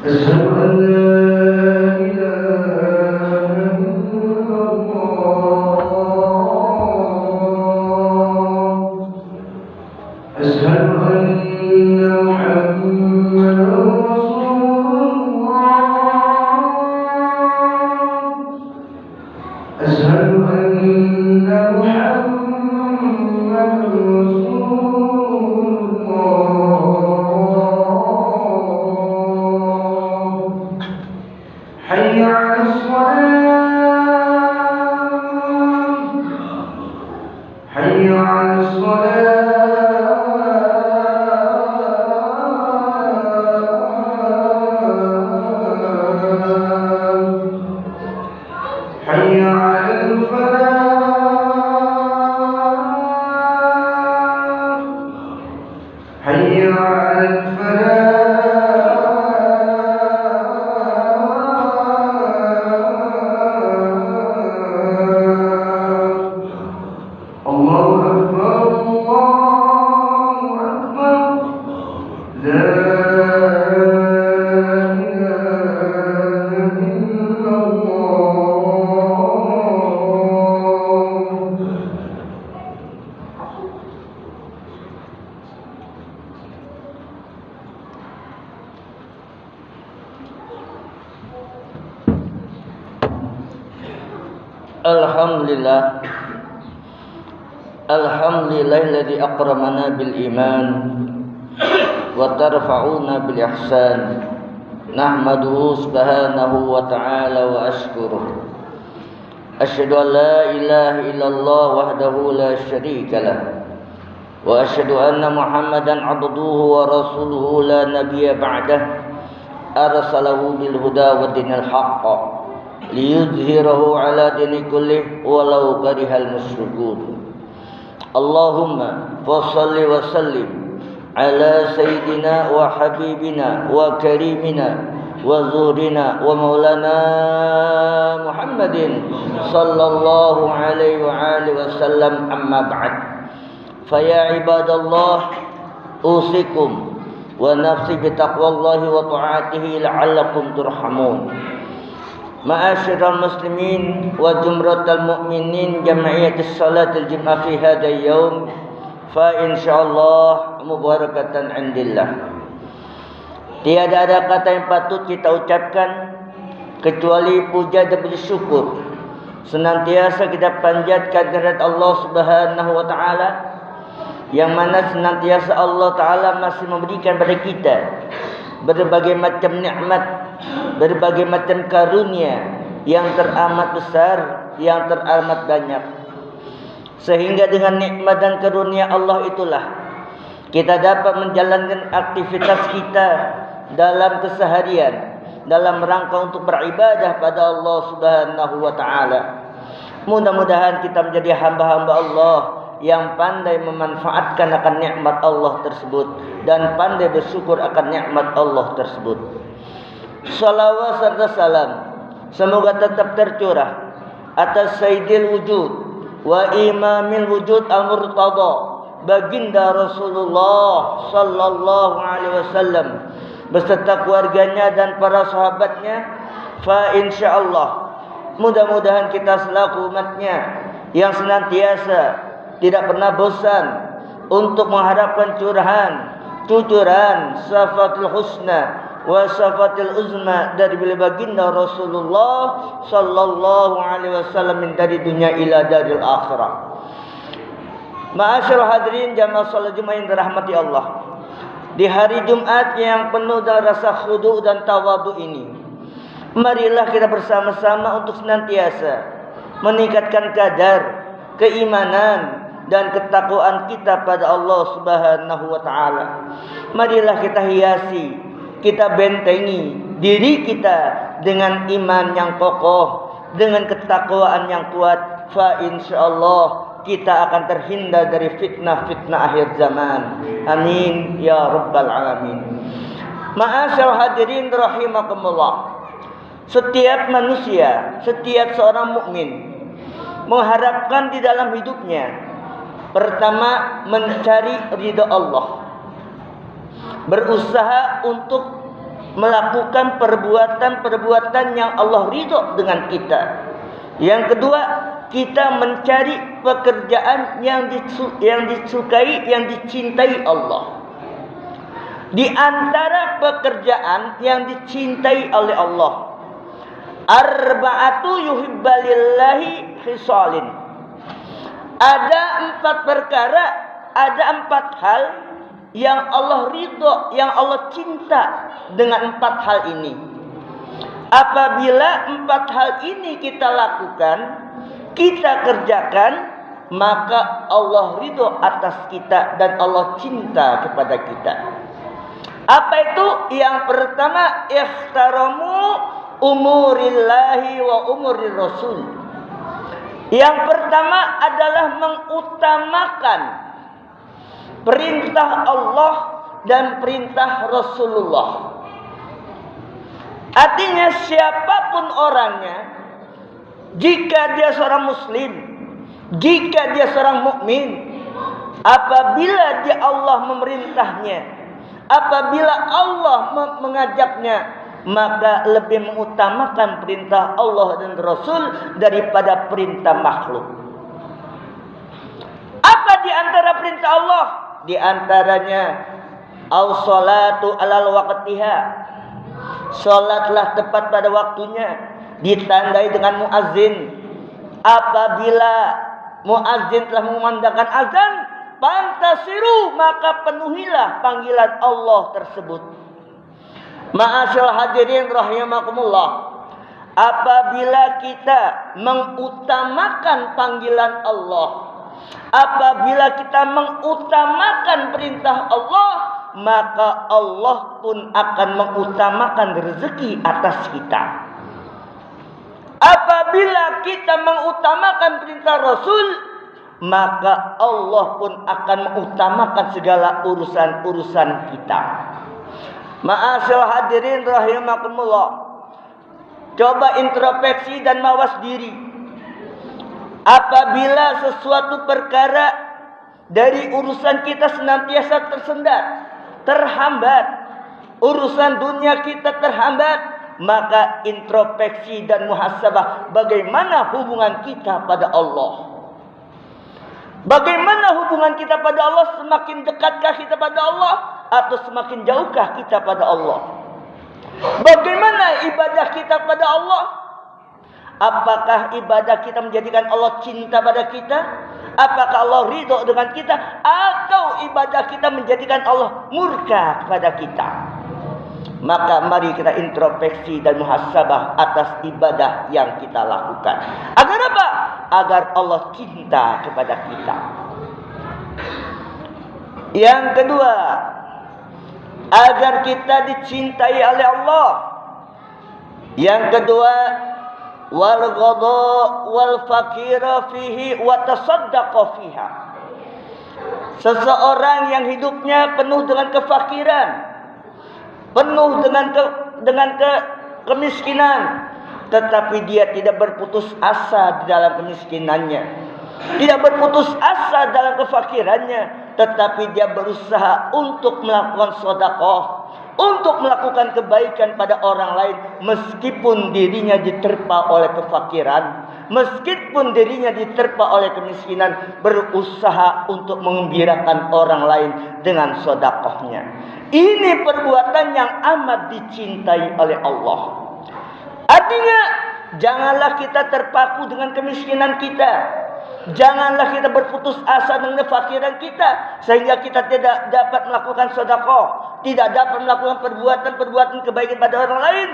أشهد أن لا إله إلا الله. أشهد أن محمدا رسول الله. أشهد أن محمدا رسول الله. حي على الصلاة. حي على الصلاة. حي على الفلاح. حي على الفلاح. الله أكبر الله أكبر. لا إله إلا الله. Alhamdulillah. Alhamdulillahilladzi akramana bil iman wa tarfa'una bil ihsan. Nahmaduhu subhanahu wa ta'ala wa ashkuruh. Asyhadu an la ilaha illallah wahdahu la syarika lah. Wa asyhadu anna Muhammadan abduhu wa rasuluhu la nabiyya ba'dah. Arsalahu bil huda wa dinil haqq liyuzhirahu ala dini kullih walau karihal musyrikun. Allahumma fassalli wa sallim ala sayyidina wa habibina wa karimina wa zuhrina wa maulana Muhammadin sallallahu alaihi wa alihi wasallam, amma ba'd. Fa ya ibadallah, usikum wa nafsi bi taqwallahi wa ta'atihi la'allakum turhamun. Ma'asyiral muslimin wa jumratal mu'minin jam'iyatis salatil jum'ah fi hadha yaum, fa insyaallah mubarakatan indillah. Tiada ada kata yang patut kita ucapkan kecuali puja dan bersyukur. Senantiasa kita panjatkan kehadirat Allah Subhanahu wa taala, yang mana senantiasa Allah taala masih memberikan pada kita berbagai macam nikmat, berbagai macam karunia yang teramat besar, yang teramat banyak. Sehingga dengan nikmat dan karunia Allah itulah kita dapat menjalankan aktivitas kita dalam keseharian, dalam rangka untuk beribadah pada Allah Subhanahu wa taala. Mudah-mudahan kita menjadi hamba-hamba Allah yang pandai memanfaatkan akan nikmat Allah tersebut dan pandai bersyukur akan nikmat Allah tersebut. Salawat serta salam semoga tetap tercurah atas Sayyidil Wujud wa Imamil Wujud Al-Murtada, baginda Rasulullah sallallahu alaihi wasallam beserta keluarganya dan para sahabatnya. Fa insyaallah mudah-mudahan kita selaku umatnya yang senantiasa tidak pernah bosan untuk mengharapkan cucuran syafatul husna wa syafatul uzma dari baginda Rasulullah sallallahu alaihi wasallam dari dunia ila daril akhirah. Ma'asyiral hadirin jamaah salat Jumat yang dirahmati Allah, di hari Jumat yang penuh dengan rasa khudu dan tawadhu ini, marilah kita bersama-sama untuk senantiasa meningkatkan kadar keimanan dan ketakwaan kita pada Allah Subhanahu wa taala. Marilah kita hiasi, kita bentengi diri kita dengan iman yang kokoh, dengan ketakwaan yang kuat. Fa insyaallah kita akan terhindar dari fitnah-fitnah akhir zaman. Amin ya rabbal alamin. Ma'asyiral hadirin rahimakumullah. Setiap manusia, setiap seorang mukmin mengharapkan di dalam hidupnya, pertama mencari ridha Allah, berusaha untuk melakukan perbuatan-perbuatan yang Allah ridho dengan kita. Yang kedua, kita mencari pekerjaan yang disukai, yang dicintai Allah. Di antara pekerjaan yang dicintai oleh Allah, arba'atu yuhibbalillahi khisalin. Ada 4 perkara, ada 4 hal yang Allah ridho, yang Allah cinta dengan 4 hal ini. Apabila 4 hal ini kita lakukan, kita kerjakan, maka Allah ridho atas kita dan Allah cinta kepada kita. Apa itu? Yang pertama, ikhtaramu umurillahi wa umurir rasul. Yang pertama adalah mengutamakan perintah Allah dan perintah Rasulullah. Artinya siapapun orangnya, jika dia seorang muslim, jika dia seorang mukmin, apabila dia Allah memerintahnya, apabila Allah mengajaknya, maka lebih mengutamakan perintah Allah dan Rasul daripada perintah makhluk. Apa di antara perintah Allah? Di antaranya as-salatu alal waqtiha. Salatlah tepat pada waktunya, ditandai dengan muazzin. Apabila muazzin telah mengumandangkan azan, fantasiru, maka penuhilah panggilan Allah tersebut. Ma'asyal hadirin rahimakumullah, apabila kita mengutamakan panggilan Allah, apabila kita mengutamakan perintah Allah, maka Allah pun akan mengutamakan rezeki atas kita. Apabila kita mengutamakan perintah Rasul, maka Allah pun akan mengutamakan segala urusan-urusan kita. Ma'asyal hadirin rahimakumullah, coba introspeksi dan mawas diri. Apabila sesuatu perkara dari urusan kita senantiasa tersendat, terhambat, urusan dunia kita terhambat, maka introspeksi dan muhasabah bagaimana hubungan kita pada Allah. Bagaimana hubungan kita pada Allah? Semakin dekatkah kita pada Allah atau semakin jauhkah kita pada Allah? Bagaimana ibadah kita pada Allah? Apakah ibadah kita menjadikan Allah cinta pada kita? Apakah Allah ridho dengan kita? Atau ibadah kita menjadikan Allah murka kepada kita? Maka mari kita introspeksi dan muhasabah atas ibadah yang kita lakukan. Agar apa? Agar Allah cinta kepada kita. Yang kedua, agar kita dicintai oleh Allah. Yang kedua, wal ghadha wal fakira fihi wa tasaddaqa fiha. Seseorang yang hidupnya penuh dengan kefakiran, penuh dengan kemiskinan, tetapi dia tidak berputus asa di dalam kemiskinannya, tidak berputus asa dalam kefakirannya, tetapi dia berusaha untuk melakukan sedekah, untuk melakukan kebaikan pada orang lain, meskipun dirinya diterpa oleh kefakiran, meskipun dirinya diterpa oleh kemiskinan, berusaha untuk menggembirakan orang lain dengan sedekahnya. Ini perbuatan yang amat dicintai oleh Allah. Artinya, janganlah kita terpaku dengan kemiskinan kita. Janganlah kita berputus asa dengan kefakiran kita, sehingga kita tidak dapat melakukan sedekah, tidak dapat melakukan perbuatan-perbuatan kebaikan pada orang lain.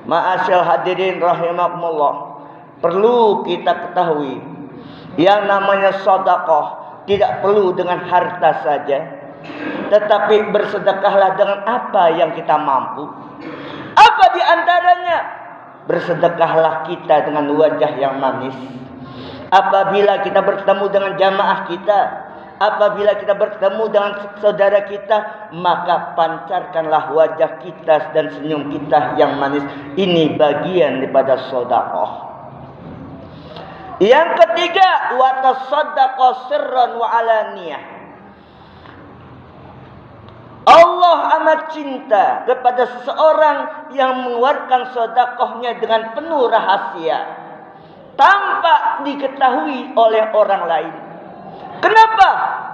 Ma'asyal hadirin rahimakumullah, perlu kita ketahui, yang namanya sedekah tidak perlu dengan harta saja, tetapi bersedekahlah dengan apa yang kita mampu. Apa di antaranya? Bersedekahlah kita dengan wajah yang manis. Apabila kita bertemu dengan jamaah kita, apabila kita bertemu dengan saudara kita, maka pancarkanlah wajah kita dan senyum kita yang manis. Ini bagian daripada sedekah. Yang ketiga, wa tasaddaqa sirran wa alaniyah. Allah amat cinta kepada seseorang yang mengeluarkan sedekahnya dengan penuh rahasia, tanpa diketahui oleh orang lain. Kenapa?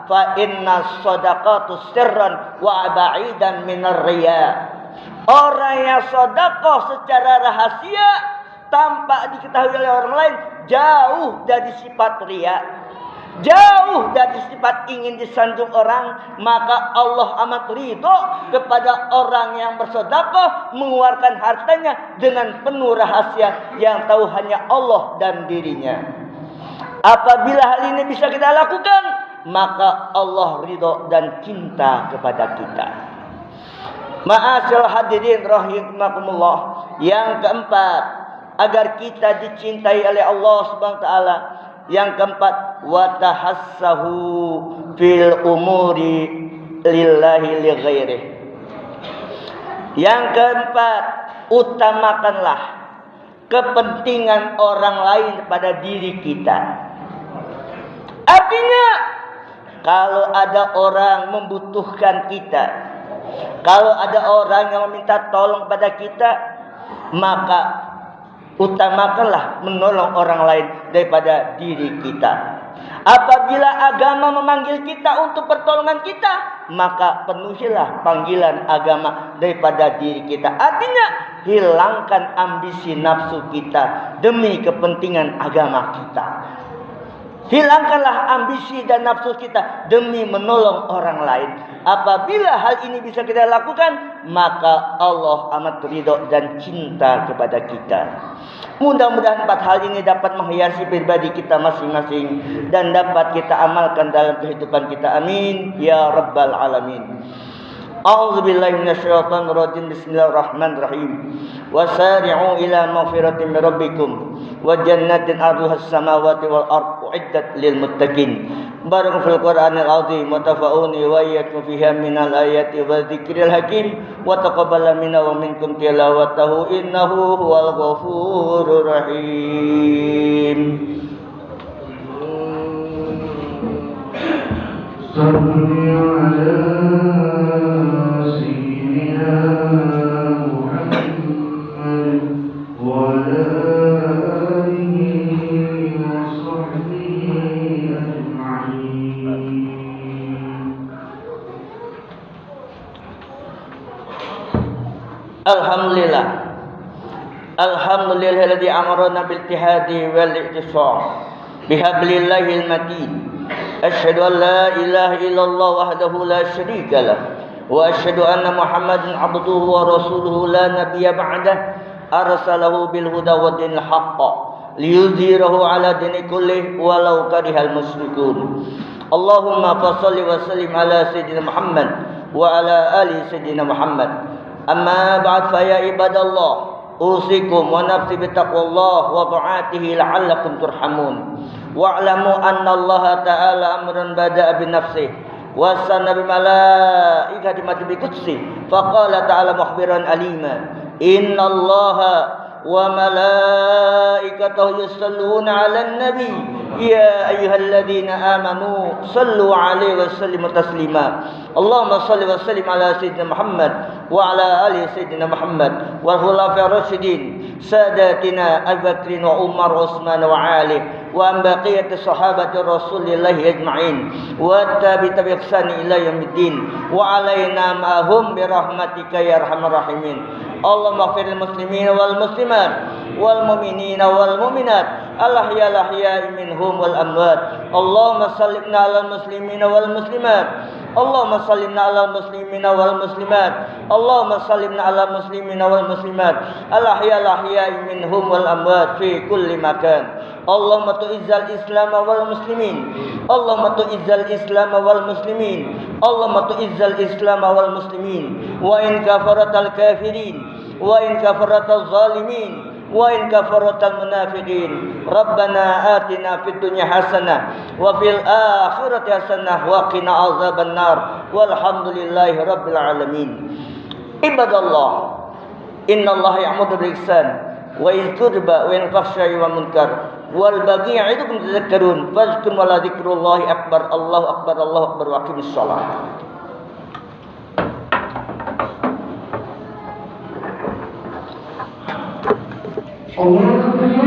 Fa inna shadaqatu sirran wa ba'idan minar riya. Orang yang sedekah secara rahasia tanpa diketahui oleh orang lain jauh dari sifat riya, jauh dari sifat ingin disanjung orang. Maka Allah amat ridho kepada orang yang bersedekah mengeluarkan hartanya dengan penuh rahasia yang tahu hanya Allah dan dirinya. Apabila hal ini bisa kita lakukan, maka Allah ridho dan cinta kepada kita. Ma'asyiral hadirin rahimakumullah. Yang keempat, agar kita dicintai oleh Allah Subhanahu wa taala. Yang keempat, wa tahassahu fil umuri lillahi li ghairihi. Yang keempat, utamakanlah kepentingan orang lain pada diri kita. Artinya, kalau ada orang membutuhkan kita, kalau ada orang yang meminta tolong pada kita, maka utamakanlah menolong orang lain daripada diri kita. Apabila agama memanggil kita untuk pertolongan kita, maka penuhilah panggilan agama daripada diri kita. Artinya, hilangkan ambisi nafsu kita demi kepentingan agama kita. Hilangkanlah ambisi dan nafsu kita demi menolong orang lain. Apabila hal ini bisa kita lakukan, maka Allah amat ridho dan cinta kepada kita. Mudah-mudahan 4 hal ini dapat menghiasi pribadi kita masing-masing dan dapat kita amalkan dalam kehidupan kita. Amin ya rabbal alamin. A'udzubillahi minasyaitonir rajim. Bismillahirrahmanirrahim. Wasari'u ila maghfiratin min rabbikum wa jannatin 'arduhas samawati wal ardh uiddat lil muttaqin. Barak fil Qur'anil azim wa tafa'uni wa iyyakum fiha minal ayati wa dzikril hakim wa taqabbal minna wa minkum tilawatahu innahu huwal ghafurur rahim. Salli ala sayyidina Muhammad wa ala alihi wa sahbihi ajma'in. Alhamdulillah. Alhamdulillahilladzi amarna bil ittihadi wal i'tisam bihablillahil matin. Asyhadu an la ilaha illallah wahdahu la syarika lah wa asyhadu anna Muhammadan abduhu wa rasuluhu la nabiyya ba'dah arsalahu bil huda wa dinil haqq liyudhhirahu ala dini kullih walau karihal musyrikun. Allahumma fashalli wa sallim ala sayyidina Muhammad wa ala ali sayyidina Muhammad. Amma ba'd, fa ya ibadallah, usikum wa nafsi bittaqwallah wa ta'atihi la'allakum turhamun. Wa'lamu anna Allah ta'ala amran bada'a bi nafsihi wa sanna bi malaikati bi qudsi. Faqala ta'ala mukhbiran alima, inna Allah wa malaikatahu yusalluna 'alan nabi ya ayyuhalladzina amanu sallu 'alaihi wa sallimu taslima. Allahumma salli wa sallim ala sayyidina Muhammad wa ala ali sayyidina Muhammad wal khulafa'ir rasyidin sadatina Abu Bakr wa Umar wa Utsman wa Ali wa an baqiyati sahabati Rasulillah ajma'in wa tabi'in bi ihsan ila yaumiddin wa alaina ma'hum bi rahmatika ya arhamar rahimin. Allahumma ighfir lil muslimin wal muslimat wal mu'minina wal mu'minat al-ahya'i minhum wal amwat. Allahumma sallimna 'alal muslimina wal muslimat. Allahumma sallimna 'alal muslimina wal muslimat. Allahumma sallimna 'alal muslimina wal muslimat al-ahya'i minhum wal amwat fi kulli makan. Allahumma tu'izzal islam wal muslimin. Allahumma tu'izzal islam wal muslimin. Allahumma tu'izzal islam wal muslimin wa in kafaratal kafirin wa in kafaratal zalimin wa in kafaratal munafiqin. Rabbana atina fid dunya hasanah wa fil akhirati hasanah wa qina azaban nar walhamdulillahi rabbil alamin. Ibadallah, innallaha ya'muru bil ihsan wa yadhkurba wa yanfa'u syai' wa munkar wal baghi ya'idukum tadhakkarun fadhkuru wa la dzikrullahi akbar. Allahu akbar, Allahu akbar wa aqimis shalah. الله